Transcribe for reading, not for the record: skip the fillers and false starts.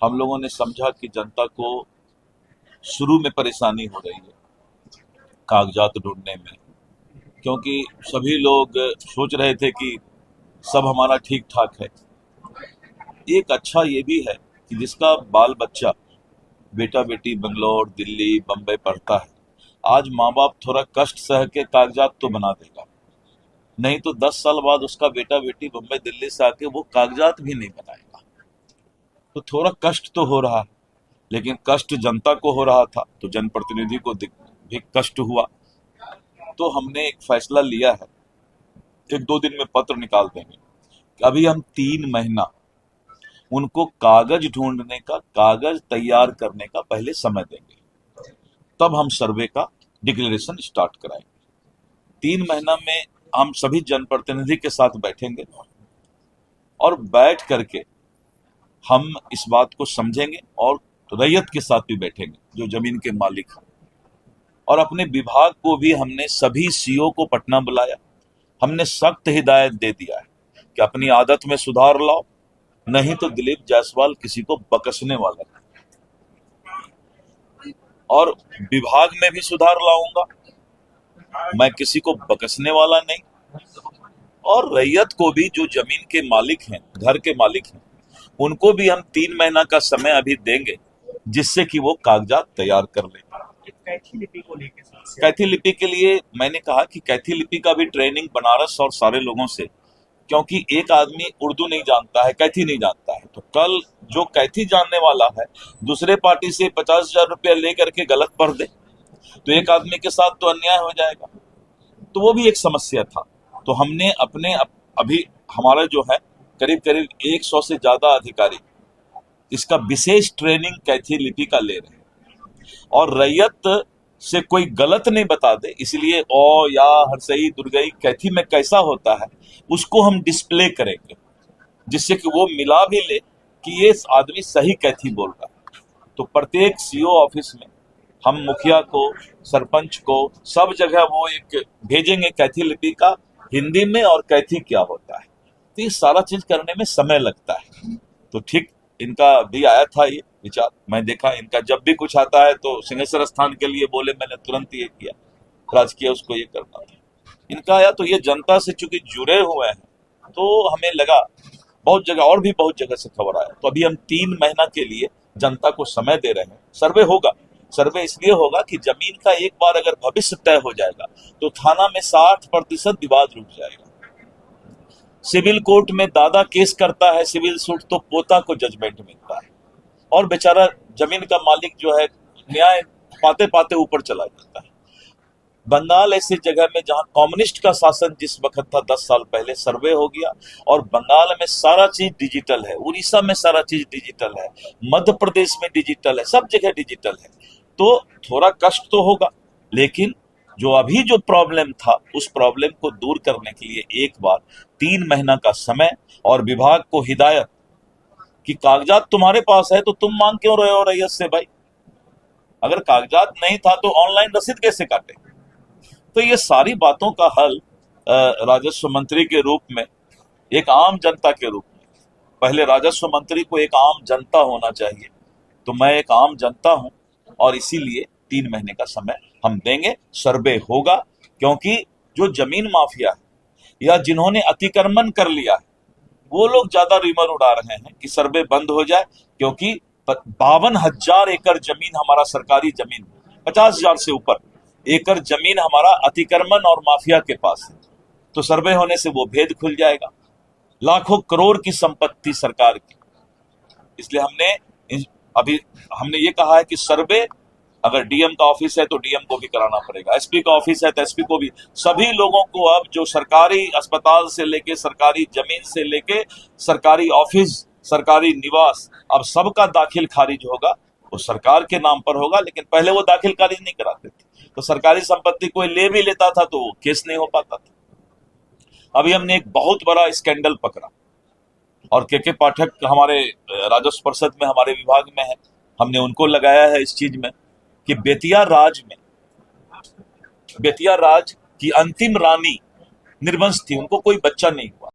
हम लोगों ने समझा कि जनता को शुरू में परेशानी हो रही है कागजात ढूंढने में, क्योंकि सभी लोग सोच रहे थे कि सब हमारा ठीक ठाक है। एक अच्छा ये भी है कि जिसका बाल बच्चा बेटा बेटी बंगलोर दिल्ली बम्बई पढ़ता है, आज माँ बाप थोड़ा कष्ट सह के कागजात तो बना देगा, नहीं तो 10 साल बाद उसका बेटा बेटी बम्बई दिल्ली से आके वो कागजात भी नहीं बनाएगा। तो थोड़ा कष्ट तो हो रहा है, लेकिन कष्ट जनता को हो रहा था तो जनप्रतिनिधि को भी कष्ट हुआ। तो हमने एक फैसला लिया है, 1-2 दिन में पत्र निकाल देंगे कि अभी हम 3 महीना उनको कागज ढूंढने का, कागज तैयार करने का पहले समय देंगे, तब हम सर्वे का डिक्लेरेशन स्टार्ट कराएंगे। 3 महीना में हम सभी जनप्रतिनिधि के साथ बैठेंगे और बैठ करके हम इस बात को समझेंगे और रैयत के साथ भी बैठेंगे जो जमीन के मालिक हैं। और अपने विभाग को भी हमने सभी सीओ को पटना बुलाया, हमने सख्त हिदायत दे दिया है कि अपनी आदत में सुधार लाओ, नहीं तो दिलीप जायसवाल किसी को बकसने वाला है। और विभाग में भी सुधार लाऊंगा, मैं किसी को बकसने वाला नहीं। और रैयत को भी, जो जमीन के मालिक हैं, घर के मालिक हैं, उनको भी हम 3 महीना का समय अभी देंगे जिससे कि वो कागजात तैयार कर ले। कैथी लिपि को लेकर कैथी लिपि के लिए मैंने कहा कि कैथी लिपि का भी ट्रेनिंग बनारस और सारे लोगों से, क्योंकि एक आदमी उर्दू नहीं जानता है, कैथी नहीं जानता है, तो कल जो कैथी जानने वाला है दूसरे पार्टी से 50,000 रुपया लेकर के गलत पढ़ दे तो एक आदमी के साथ तो अन्याय हो जाएगा। तो वो भी एक समस्या था। तो हमने अभी हमारा जो है करीब करीब 100 से ज्यादा अधिकारी इसका विशेष ट्रेनिंग कैथी लिपि का ले रहे हैं। और रैयत से कोई गलत नहीं बता दे, इसलिए ओ या हरसई दुर्गई कैथी में कैसा होता है उसको हम डिस्प्ले करेंगे, जिससे कि वो मिला भी ले कि ये आदमी सही कैथी बोल रहा है। तो प्रत्येक सीओ ऑफिस में हम मुखिया को, सरपंच को, सब जगह वो एक भेजेंगे कैथी लिपि का हिंदी में और कैथी क्या होता है। तो ये सारा चीज करने में समय लगता है। तो ठीक इनका भी आया था ये विचार, मैं देखा इनका जब भी कुछ आता है तो सिंहेश्वर स्थान के लिए बोले, मैंने तुरंत ये किया, राजकीय उसको ये करना था। इनका आया तो ये जनता से चूंकि जुड़े हुए हैं तो हमें लगा, बहुत जगह और भी बहुत जगह से खबर आया, तो अभी हम 3 महीना के लिए जनता को समय दे रहे हैं। सर्वे होगा, सर्वे इसलिए होगा कि जमीन का एक बार अगर भविष्य तय हो जाएगा तो थाना में 60% विवाद रुक जाएगा। सिविल कोर्ट में दादा केस करता है सिविल सूट तो पोता को जजमेंट मिलता है, और बेचारा जमीन का मालिक जो है न्याय पाते पाते ऊपर चला जाता है। बंगाल ऐसी जगह में जहां कम्युनिस्ट का शासन जिस वक्त था 10 साल पहले, सर्वे हो गया और बंगाल में सारा चीज डिजिटल है, उड़ीसा में सारा चीज डिजिटल है, मध्य प्रदेश में डिजिटल है, सब जगह डिजिटल है। तो थोड़ा कष्ट तो होगा, लेकिन जो अभी जो प्रॉब्लम था उस प्रॉब्लम को दूर करने के लिए एक बार 3 महीना का समय और विभाग को हिदायत कि कागजात तुम्हारे पास है तो तुम मांग क्यों रहे हो रैयत से भाई, अगर कागजात नहीं था तो ऑनलाइन रसीद कैसे काटे। तो ये सारी बातों का हल राजस्व मंत्री के रूप में, एक आम जनता के रूप में, पहले राजस्व मंत्री को एक आम जनता होना चाहिए, तो मैं एक आम जनता हूं और इसीलिए 3 महीने का समय हम देंगे। सर्वे होगा, क्योंकि जो जमीन माफिया है या जिन्होंने अतिक्रमण कर लिया है वो लोग ज्यादा रिमर उड़ा रहे हैं कि सर्वे बंद हो जाए, क्योंकि 52,000 एकड़ जमीन हमारा सरकारी जमीन, 50,000 से ऊपर एकड़ जमीन हमारा अतिक्रमण और माफिया के पास है। तो सर्वे होने से वो भेद खुल जाएगा, लाखों करोड़ की संपत्ति सरकार की। इसलिए अभी हमने ये कहा है कि सर्वे अगर डीएम का ऑफिस है तो डीएम को भी कराना पड़ेगा, एसपी का ऑफिस है तो एसपी को भी, सभी लोगों को अब जो सरकारी अस्पताल से लेके सरकारी जमीन से लेके सरकारी ऑफिस, सरकारी निवास, अब सबका दाखिल खारिज होगा, वो सरकार के नाम पर होगा। लेकिन पहले वो दाखिल खारिज नहीं कराते थे, तो सरकारी संपत्ति कोई ले भी लेता था तो वो केस नहीं हो पाता था। अभी हमने एक बहुत बड़ा स्कैंडल पकड़ा और के पाठक हमारे राजस्व परिषद में हमारे विभाग में है, हमने उनको लगाया है इस चीज में कि बेतिया राज की अंतिम रानी निर्वंश थी, उनको कोई बच्चा नहीं हुआ।